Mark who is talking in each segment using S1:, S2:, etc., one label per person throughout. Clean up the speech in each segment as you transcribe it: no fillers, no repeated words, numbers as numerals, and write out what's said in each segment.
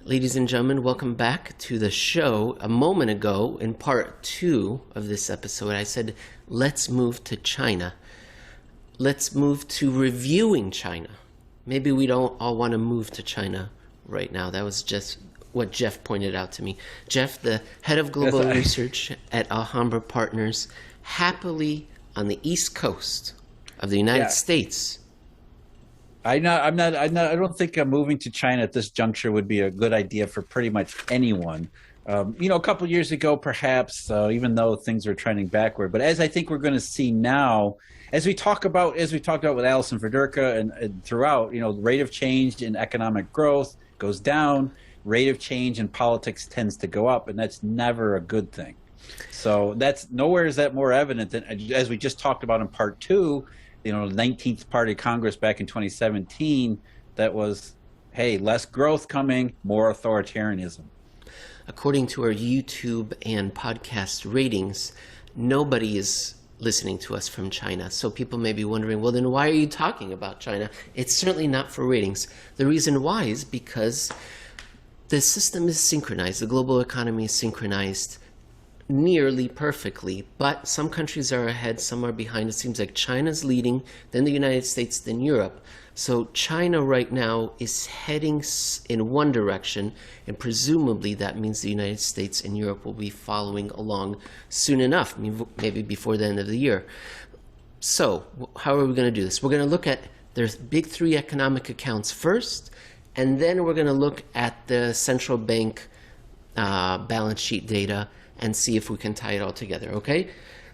S1: Ladies and gentlemen, welcome back to the show. A moment ago, in part 2 of this episode, I said, let's move to China. Let's move to reviewing China. Maybe we don't all want to move to China right now. That was just what Jeff pointed out to me. Jeff, the head of global research at Alhambra Partners, happily on the East Coast of the United States.
S2: I don't think moving to China at this juncture would be a good idea for pretty much anyone. A couple of years ago, perhaps, even though things are trending backward. But as I think we're going to see now, as we talked about with Alison Federica and throughout, the rate of change in economic growth goes down, rate of change in politics tends to go up, and that's never a good thing. So that's nowhere is that more evident than as we just talked about in part 2. The 19th Party Congress back in 2017, that was, hey, less growth coming, more authoritarianism.
S1: According to our YouTube and podcast ratings, nobody is listening to us from China. So people may be wondering, well, then why are you talking about China? It's certainly not for ratings. The reason why is because the system is synchronized. The global economy is synchronized nearly perfectly, but some countries are ahead, some are behind. It seems like China's leading, then the United States, then Europe. So China right now is heading in one direction, and presumably that means the United States and Europe will be following along soon enough, maybe before the end of the year. So how are we going to do this? We're going to look at their big 3 economic accounts first, and then we're going to look at the central bank balance sheet data and see if we can tie it all together, okay?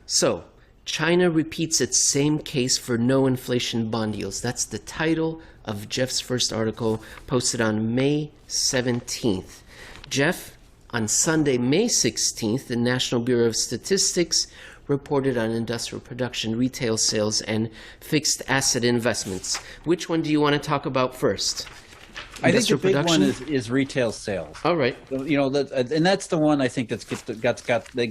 S1: So, China repeats its same case for no inflation bond yields. That's the title of Jeff's first article posted on May 17th. Jeff, on Sunday, May 16th, the National Bureau of Statistics reported on industrial production, retail sales, and fixed asset investments. Which one do you want to talk about first?
S2: I think the big one is retail sales.
S1: All right.
S2: And that's the one I think that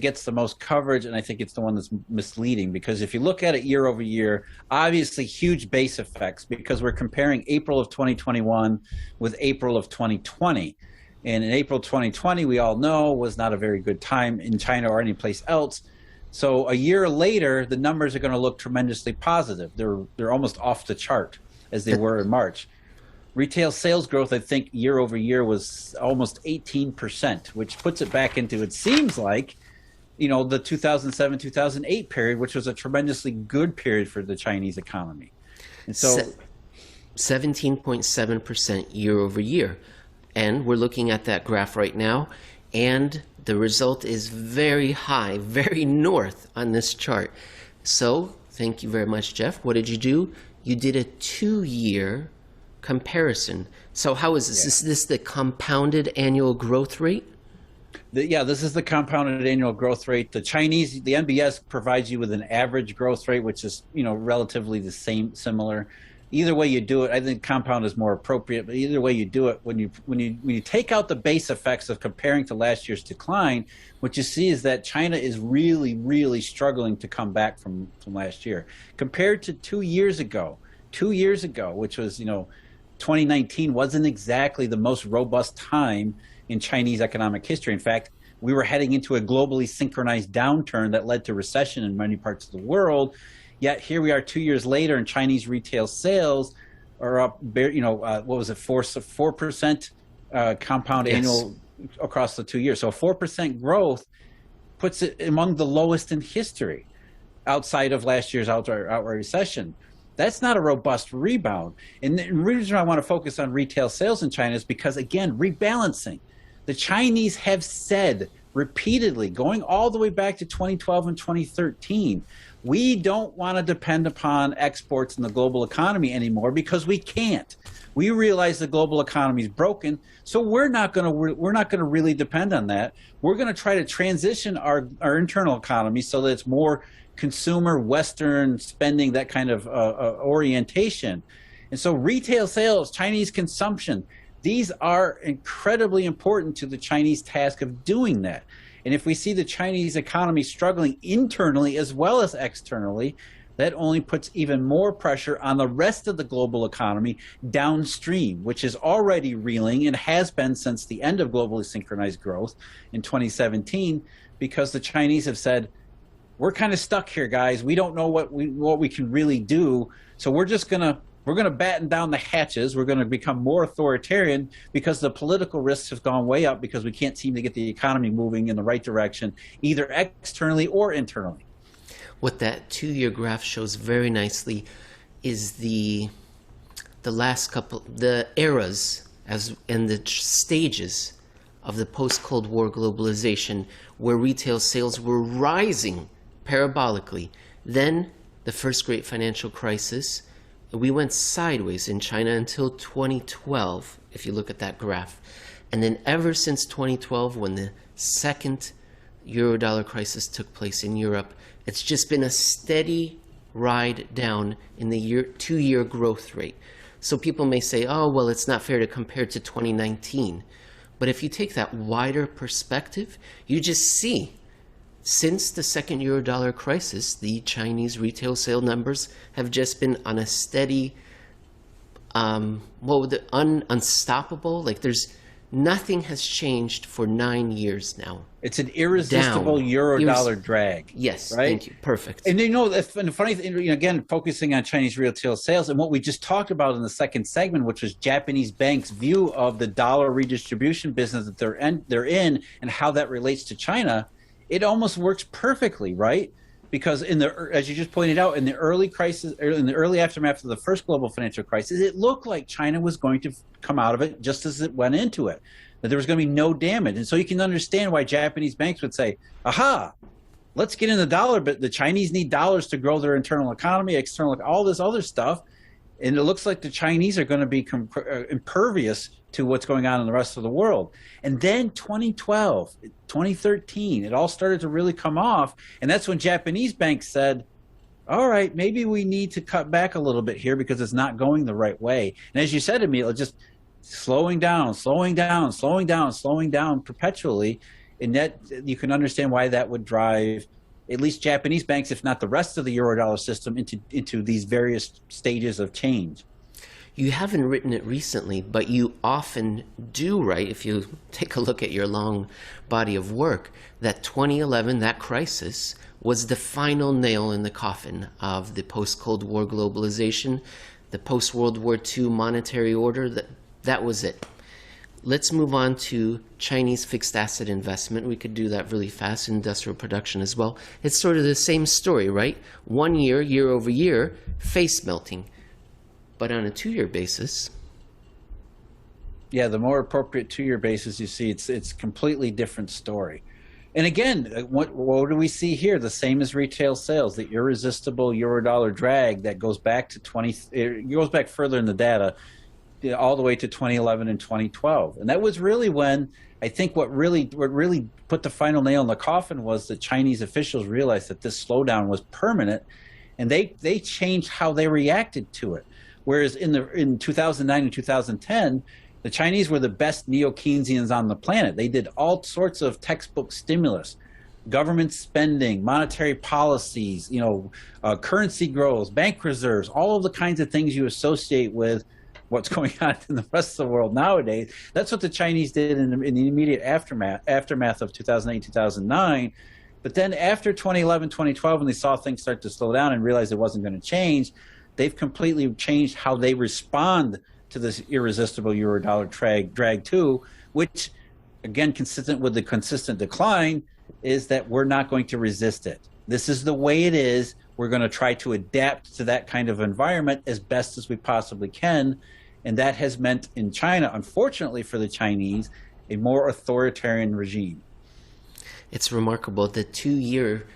S2: gets the most coverage, and I think it's the one that's misleading, because if you look at it year over year, obviously huge base effects, because we're comparing April of 2021 with April of 2020. And in April 2020, we all know, was not a very good time in China or any place else. So a year later, the numbers are going to look tremendously positive. They're almost off the chart as they were in March. Retail sales growth, I think, year over year was almost 18%, which puts it back into, it seems like, the 2007-2008 period, which was a tremendously good period for the Chinese economy. And so
S1: 17.7% year over year. And we're looking at that graph right now, and the result is very high, very north on this chart. So thank you very much, Jeff. What did you do? You did a 2-year comparison. So how is this? Is this the compounded annual growth rate?
S2: This is the compounded annual growth rate. The NBS provides you with an average growth rate, which is, relatively the similar. Either way you do it, I think compound is more appropriate, but either way you do it, when you take out the base effects of comparing to last year's decline, what you see is that China is really, really struggling to come back from last year. Compared to 2 years ago, which was, 2019 wasn't exactly the most robust time in Chinese economic history. In fact, we were heading into a globally synchronized downturn that led to recession in many parts of the world. Yet here we are 2 years later, and Chinese retail sales are up, what was it, 4% compound annual across the 2 years. So 4% growth puts it among the lowest in history outside of last year's outright recession. That's not a robust rebound. And the reason I want to focus on retail sales in China is because, again, rebalancing. The Chinese have said repeatedly, going all the way back to 2012 and 2013, we don't want to depend upon exports in the global economy anymore because we can't. We realize the global economy is broken, so we're not going to really depend on that. We're going to try to transition our internal economy so that it's more consumer, Western spending, that kind of orientation. And so retail sales, Chinese consumption, these are incredibly important to the Chinese task of doing that. And if we see the Chinese economy struggling internally as well as externally, that only puts even more pressure on the rest of the global economy downstream, which is already reeling and has been since the end of globally synchronized growth in 2017, because the Chinese have said, we're kind of stuck here, guys. We don't know what we can really do. So we're going to batten down the hatches. We're going to become more authoritarian because the political risks have gone way up because we can't seem to get the economy moving in the right direction, either externally or internally.
S1: What that 2-year graph shows very nicely is the last couple, the eras and the stages of the post-Cold War globalization, where retail sales were rising parabolically. Then the first great financial crisis, we went sideways in China until 2012, if you look at that graph. And then ever since 2012, when the second euro-dollar crisis took place in Europe, it's just been a steady ride down in the 2-year growth rate. So people may say, oh, well, it's not fair to compare to 2019. But if you take that wider perspective, you just see, since the second euro-dollar crisis, the Chinese retail sale numbers have just been on a steady, unstoppable, like nothing has changed for 9 years now.
S2: It's an irresistible euro-dollar drag.
S1: Yes,
S2: right?
S1: Thank you. Perfect.
S2: And and the funny thing, again, focusing on Chinese retail sales and what we just talked about in the second segment, which was Japanese banks' view of the dollar redistribution business that they're in and how that relates to China, it almost works perfectly, right? Because as you just pointed out, in the early crisis, in the early aftermath of the first global financial crisis, it looked like China was going to come out of it just as it went into it, that there was going to be no damage. And so you can understand why Japanese banks would say, aha, let's get in the dollar, but the Chinese need dollars to grow their internal economy, external, all this other stuff. And it looks like the Chinese are going to be impervious to what's going on in the rest of the world. And then 2012, 2013, it all started to really come off. And that's when Japanese banks said, all right, maybe we need to cut back a little bit here because it's not going the right way. And as you said, Emil, it's just slowing down perpetually. And that you can understand why that would drive at least Japanese banks, if not the rest of the Eurodollar system, into these various stages of change.
S1: You haven't written it recently, but you often do write, if you take a look at your long body of work, that 2011, that crisis, was the final nail in the coffin of the post-Cold War globalization, the post-World War II monetary order. That was it. Let's move on to Chinese fixed asset investment. We could do that really fast, industrial production as well. It's sort of the same story, right? 1 year, year over year, face melting. But on a 2-year basis,
S2: yeah, the more appropriate 2-year basis you see, it's completely different story. And again, what do we see here? The same as retail sales, the irresistible Eurodollar drag that goes back to it goes back further in the data, all the way to 2011 and 2012. And that was really when I think what really put the final nail in the coffin was the Chinese officials realized that this slowdown was permanent, and they changed how they reacted to it. Whereas in 2009 and 2010, the Chinese were the best neo-Keynesians on the planet. They did all sorts of textbook stimulus, government spending, monetary policies, currency growth, bank reserves, all of the kinds of things you associate with what's going on in the rest of the world nowadays. That's what the Chinese did in the immediate aftermath of 2008, 2009. But then after 2011, 2012, when they saw things start to slow down and realized it wasn't going to change, they've completely changed how they respond to this irresistible Eurodollar drag too, which, again, consistent with the consistent decline, is that we're not going to resist it. This is the way it is. We're going to try to adapt to that kind of environment as best as we possibly can. And that has meant in China, unfortunately for the Chinese, a more authoritarian regime.
S1: It's remarkable, the 2-year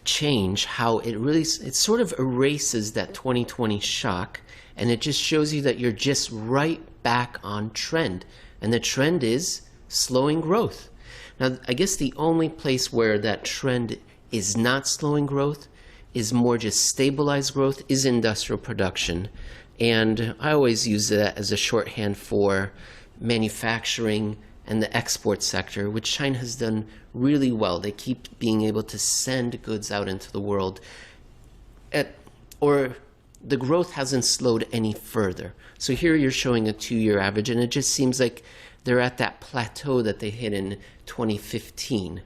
S1: change, how it sort of erases that 2020 shock, and it just shows you that you're just right back on trend. And the trend is slowing growth. Now, I guess the only place where that trend is not slowing growth, is more just stabilized growth, is industrial production. And I always use that as a shorthand for manufacturing and the export sector, which China has done really well. They keep being able to send goods out into the world at or the growth hasn't slowed any further. So here you're showing a 2-year average, and it just seems like they're at that plateau that they hit in 2015.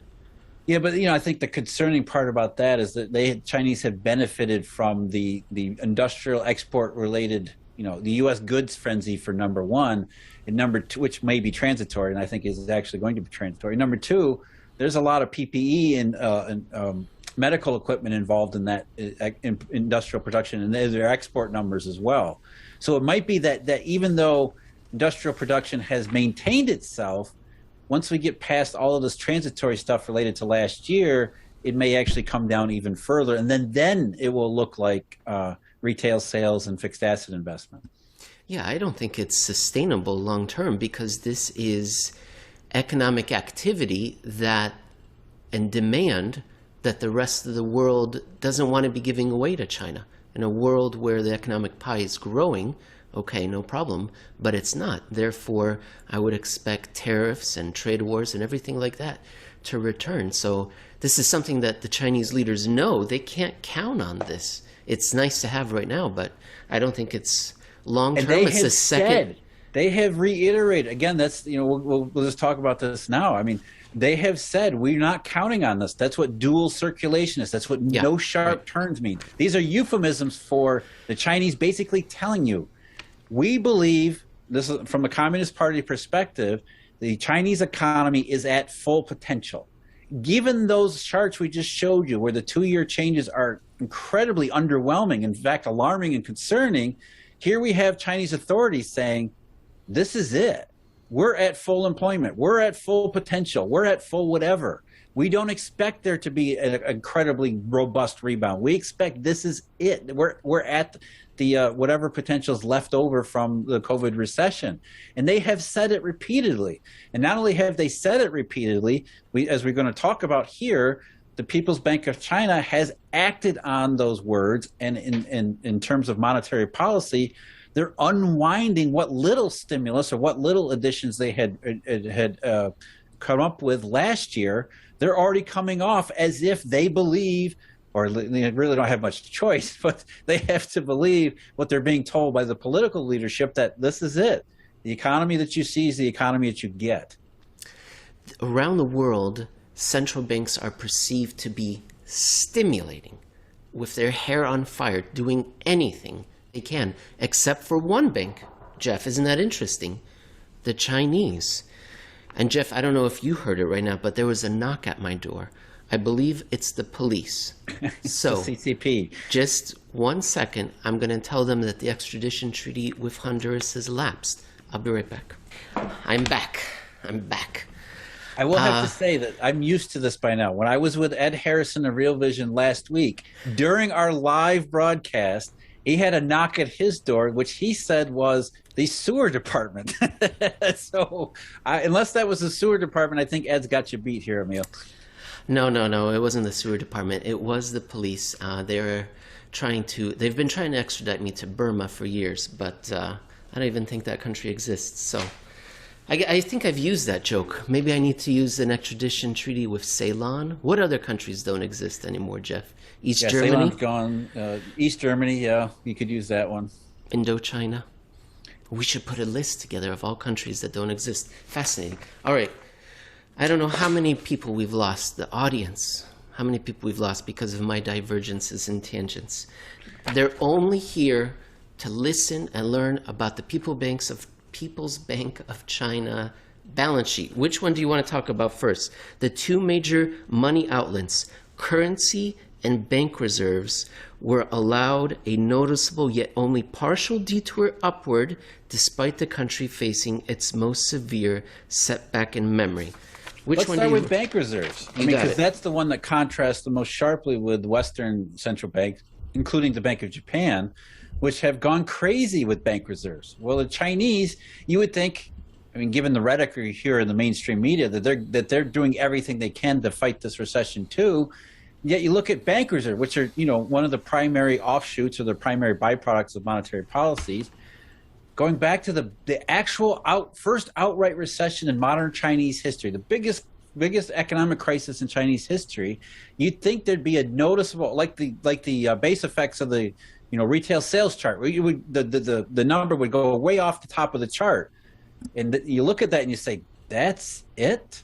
S2: Yeah, but I think the concerning part about that is that Chinese have benefited from the industrial export related, the U.S. goods frenzy for number one, and number two, which may be transitory, and I think is actually going to be transitory. Number two, there's a lot of PPE and medical equipment involved in that in industrial production, and their export numbers as well. So it might be that even though industrial production has maintained itself, once we get past all of this transitory stuff related to last year, it may actually come down even further, and then it will look like retail sales and fixed asset investment.
S1: Yeah, I don't think it's sustainable long term, because this is economic activity and demand that the rest of the world doesn't want to be giving away to China. In a world where the economic pie is growing, okay, no problem, but it's not. Therefore, I would expect tariffs and trade wars and everything like that to return. So this is something that the Chinese leaders know. They can't count on this. It's nice to have right now, but I don't think it's long term. It's a second.
S2: They have reiterated, again, that's, we'll just talk about this now. I mean, they have said, we're not counting on this. That's what dual circulation is. That's what no sharp turns mean. These are euphemisms for the Chinese basically telling you, we believe, this is from a Communist Party perspective, the Chinese economy is at full potential. Given those charts we just showed you, where the 2-year changes are incredibly underwhelming, in fact, alarming and concerning, here we have Chinese authorities saying, this is it. We're at full employment. We're at full potential. We're at full whatever. We don't expect there to be an incredibly robust rebound. We expect this is it. We're at the whatever potential is left over from the COVID recession. And they have said it repeatedly. And not only have they said it repeatedly, as we're going to talk about here, the People's Bank of China has acted on those words. And in terms of monetary policy, they're unwinding what little stimulus or what little additions they had come up with last year. They're already coming off as if they believe, or they really don't have much choice, but they have to believe what they're being told by the political leadership, that this is it. The economy that you see is the economy that you get.
S1: Around the world, central banks are perceived to be stimulating, with their hair on fire, doing anything they can, except for one bank. Jeff, isn't that interesting? The Chinese. And Jeff, I don't know if you heard it right now, but there was a knock at my door. I believe it's the police. So,
S2: the CCP.
S1: Just 1 second. I'm going to tell them that the extradition treaty with Honduras has lapsed. I'll be right back. I'm back.
S2: I will have to say that I'm used to this by now. When I was with Ed Harrison of Real Vision last week, during our live broadcast, he had a knock at his door, which he said was the sewer department. So unless that was the sewer department, I think Ed's got you beat here, Emil.
S1: No. It wasn't the sewer department. It was the police. They've been trying to extradite me to Burma for years, but I don't even think that country exists. So I think I've used that joke. Maybe I need to use an extradition treaty with Ceylon. What other countries don't exist anymore, Jeff? East Germany?
S2: Ceylon's gone. East Germany, yeah, you could use that one.
S1: Indochina. We should put a list together of all countries that don't exist. Fascinating. All right. I don't know how many people we've lost, the audience, how many people we've lost because of my divergences and tangents. They're only here to listen and learn about the People's Bank of China balance sheet. Which one do you want to talk about first? The two major money outlets, currency and bank reserves, were allowed a noticeable yet only partial detour upward despite the country facing its most severe setback in memory.
S2: Let's start with bank reserves. Because that's the one that contrasts the most sharply with Western central banks, including the Bank of Japan, which have gone crazy with bank reserves. Well, the Chinese, you would think, given the rhetoric you hear in the mainstream media, that they're doing everything they can to fight this recession too. Yet you look at bank reserve, which are one of the primary offshoots or the primary byproducts of monetary policies. Going back to the actual first outright recession in modern Chinese history, the biggest economic crisis in Chinese history, you'd think there'd be a noticeable, like the base effects of the retail sales chart. The number would go way off the top of the chart, and you look at that and you say, "That's it."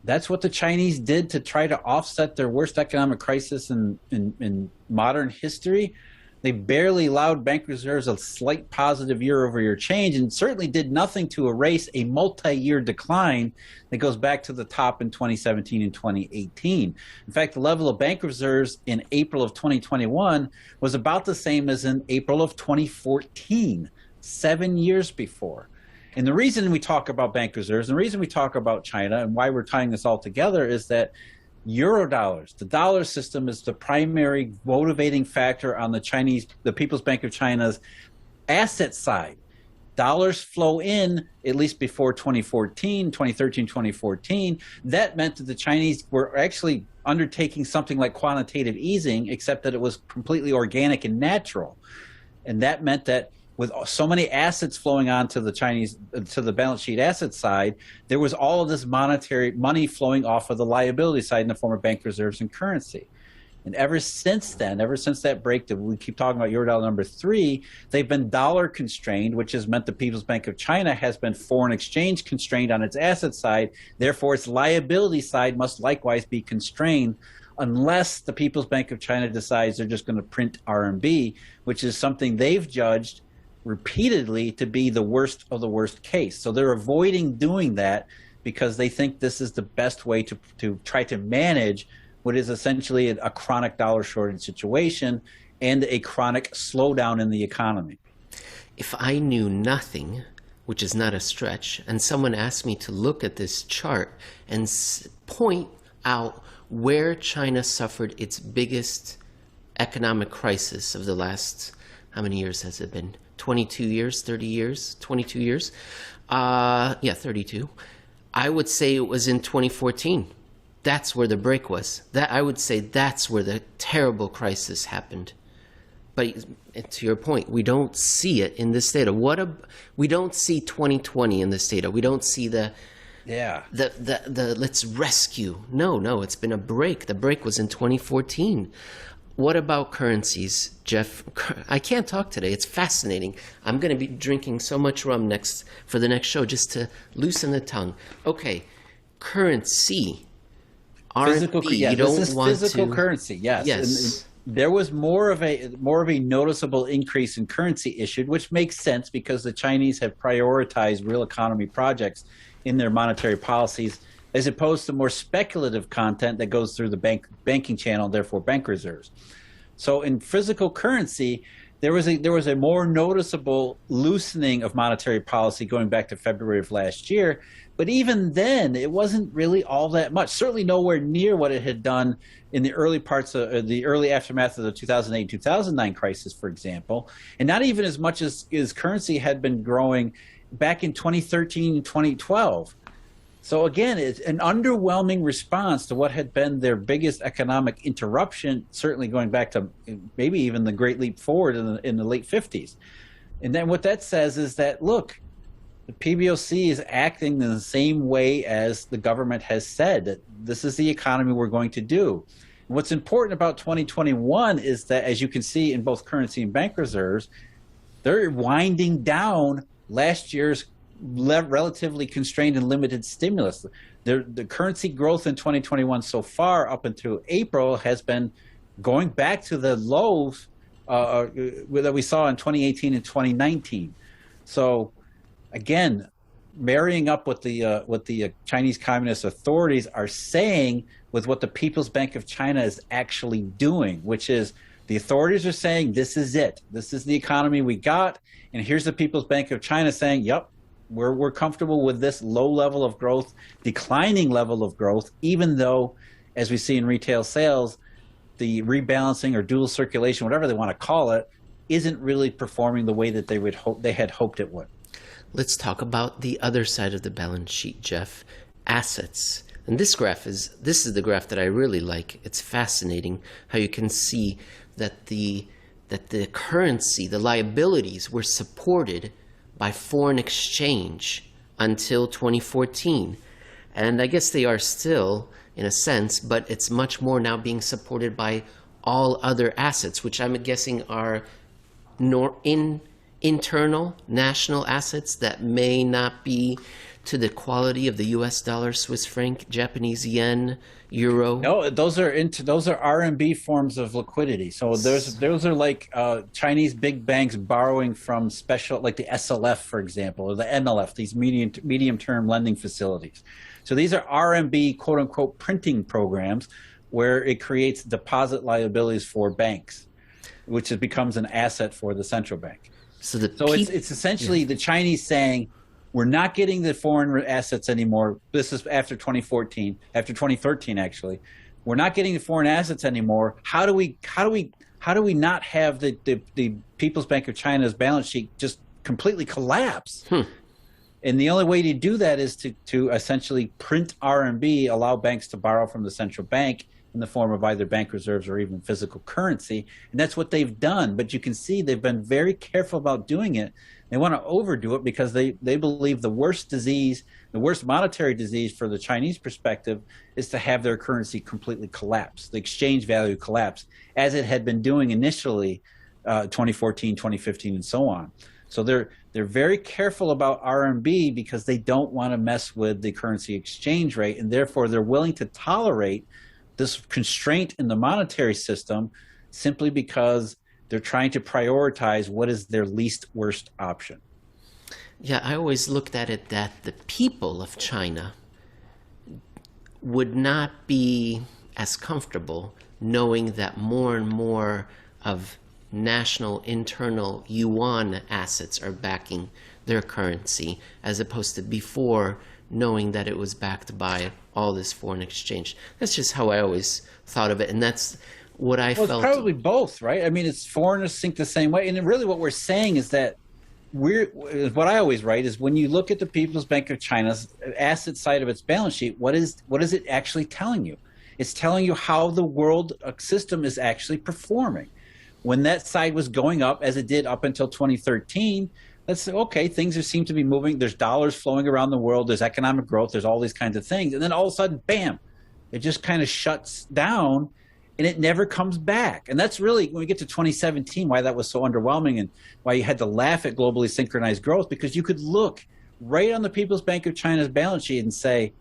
S2: That's what the Chinese did to try to offset their worst economic crisis in modern history. They barely allowed bank reserves a slight positive year-over-year change, and certainly did nothing to erase a multi-year decline that goes back to the top in 2017 and 2018. In fact, the level of bank reserves in April of 2021 was about the same as in April of 2014, 7 years before. And the reason we talk about bank reserves, and the reason we talk about China, and why we're tying this all together, is that Eurodollars, the dollar system, is the primary motivating factor on the People's Bank of China's asset side. Dollars flow in, at least before 2013, 2014. That meant that the Chinese were actually undertaking something like quantitative easing, except that it was completely organic and natural. And that meant that with so many assets flowing onto the balance sheet asset side, there was all of this monetary money flowing off of the liability side in the form of bank reserves and currency. And ever since then, ever since that break that we keep talking about Eurodollar number 3, they've been dollar constrained, which has meant the People's Bank of China has been foreign exchange constrained on its asset side. Therefore, its liability side must likewise be constrained, unless the People's Bank of China decides they're just going to print RMB, which is something they've judged repeatedly to be the worst of the worst case. So they're avoiding doing that because they think this is the best way to try to manage what is essentially a chronic dollar shortage situation and a chronic slowdown in the economy.
S1: If I knew nothing, which is not a stretch, and someone asked me to look at this chart and point out where China suffered its biggest economic crisis of the last, how many years has it been? 22 years, 30 years, 22 years? 32. I would say it was in 2014. That's where the break was. I would say that's where the terrible crisis happened. But to your point, we don't see it in this data. We don't see 2020 in this data. We don't see the let's rescue. No, it's been a break. The break was in 2014. What about currencies, Jeff? I can't talk today. It's fascinating. I'm going to be drinking so much rum for the next show just to loosen the tongue. Okay, currency.
S2: Physical,
S1: RMB.
S2: yeah,
S1: You don't
S2: this is
S1: want
S2: physical
S1: to...
S2: currency. Yes.
S1: Yes.
S2: And there was more of a noticeable increase in currency issued, which makes sense because the Chinese have prioritized real economy projects in their monetary policies, as opposed to more speculative content that goes through the banking channel, therefore bank reserves. So in physical currency, there was a more noticeable loosening of monetary policy going back to February of last year. But even then, it wasn't really all that much. Certainly nowhere near what it had done in the early parts of the early aftermath of the 2008-2009 crisis, for example, and not even as much as currency had been growing back in 2013 and 2012. So again, it's an underwhelming response to what had been their biggest economic interruption, certainly going back to maybe even the Great Leap Forward in the late 50s. And then what that says is that, look, the PBOC is acting in the same way as the government has said, that this is the economy we're going to do. And what's important about 2021 is that, as you can see in both currency and bank reserves, they're winding down last year's relatively constrained and limited stimulus. The currency growth in 2021 so far up until April has been going back to the lows that we saw in 2018 and 2019. So again, marrying up what the Chinese Communist authorities are saying with what the People's Bank of China is actually doing, which is the authorities are saying, this is it. This is the economy we got. And here's the People's Bank of China saying, yep, we're comfortable with this low level of growth, declining level of growth, even though, as we see in retail sales, the rebalancing or dual circulation, whatever they want to call it, isn't really performing the way that they had hoped it would.
S1: Let's talk about the other side of the balance sheet, Jeff. Assets. And this is the graph that I really like. It's fascinating how you can see that the currency, the liabilities were supported by foreign exchange until 2014. And I guess they are still, in a sense, but it's much more now being supported by all other assets, which I'm guessing are nor internal national assets that may not be to the quality of the U.S. dollar, Swiss franc, Japanese yen, euro?
S2: No, those are RMB forms of liquidity. So those are like Chinese big banks borrowing from special, like the SLF, for example, or the MLF, these medium term lending facilities. So these are RMB quote unquote printing programs where it creates deposit liabilities for banks, which becomes an asset for the central bank. So it's essentially the Chinese saying, we're not getting the foreign assets anymore. This is after 2013 actually. We're not getting the foreign assets anymore. How do we not have the People's Bank of China's balance sheet just completely collapse? And the only way to do that is to essentially print RMB, allow banks to borrow from the central bank in the form of either bank reserves or even physical currency. And that's what they've done. But you can see they've been very careful about doing it. They want to overdo it because they believe the worst monetary disease for the Chinese perspective is to have their currency completely collapse, the exchange value collapse, as it had been doing initially 2014, 2015, and so on. So they're very careful about RMB because they don't want to mess with the currency exchange rate, and therefore they're willing to tolerate this constraint in the monetary system simply because they're trying to prioritize what is their least worst option.
S1: Yeah, I always looked at it that the people of China would not be as comfortable knowing that more and more of national internal yuan assets are backing their currency, as opposed to before knowing that it was backed by all this foreign exchange. That's just how I always thought of it, and that's what I felt.
S2: It's probably both, right? I mean, it's foreigners think the same way, and really what we're saying is that what I always write is when you look at the People's Bank of China's asset side of its balance sheet, what is it actually telling you? It's telling you how the world system is actually performing. When that side was going up, as it did up until 2013, let's say, okay, things seem to be moving. There's dollars flowing around the world. There's economic growth. There's all these kinds of things. And then all of a sudden, bam, it just kind of shuts down and it never comes back. And that's really, when we get to 2017, why that was so underwhelming and why you had to laugh at globally synchronized growth, because you could look right on the People's Bank of China's balance sheet and say,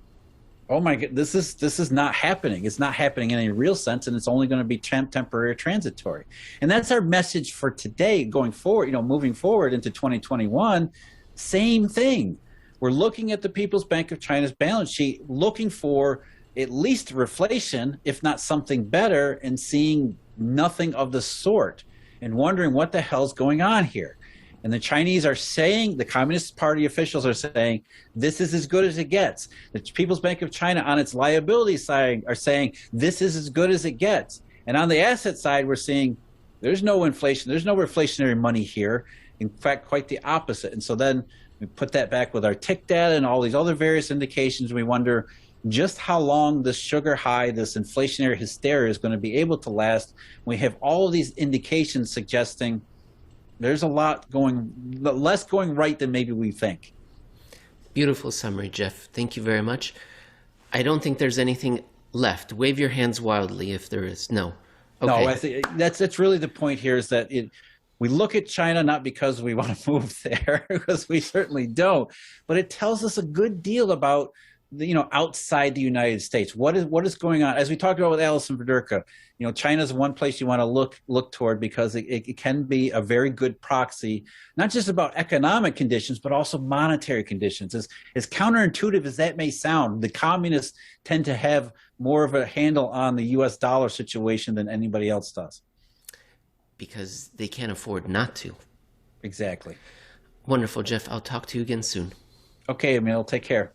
S2: oh my God, this is not happening. It's not happening in any real sense, and it's only going to be temporary or transitory. And that's our message for today going forward, moving forward into 2021, same thing. We're looking at the People's Bank of China's balance sheet, looking for at least reflation, if not something better, and seeing nothing of the sort and wondering what the hell's going on here. And the Chinese are saying, the Communist Party officials are saying, this is as good as it gets. The People's Bank of China on its liability side are saying, this is as good as it gets. And on the asset side, we're seeing there's no inflation, there's no reflationary money here. In fact, quite the opposite. And so then we put that back with our tick data and all these other various indications. We wonder just how long this sugar high, this inflationary hysteria is going to be able to last. We have all of these indications suggesting there's a lot less going right than maybe we think. Beautiful
S1: summary, Jeff. Thank you very much. I don't think there's anything left. Wave your hands wildly if there is. No. Okay.
S2: No, I think that's really the point here, is that we look at China not because we want to move there, because we certainly don't, but it tells us a good deal about outside the United States. What is going on? As we talked about with Alison Verdurka, China's one place you want to look toward, because it can be a very good proxy, not just about economic conditions, but also monetary conditions. As counterintuitive as that may sound, the communists tend to have more of a handle on the US dollar situation than anybody else does.
S1: Because they can't afford not to.
S2: Exactly.
S1: Wonderful, Jeff. I'll talk to you again soon.
S2: Okay, Emil, take care.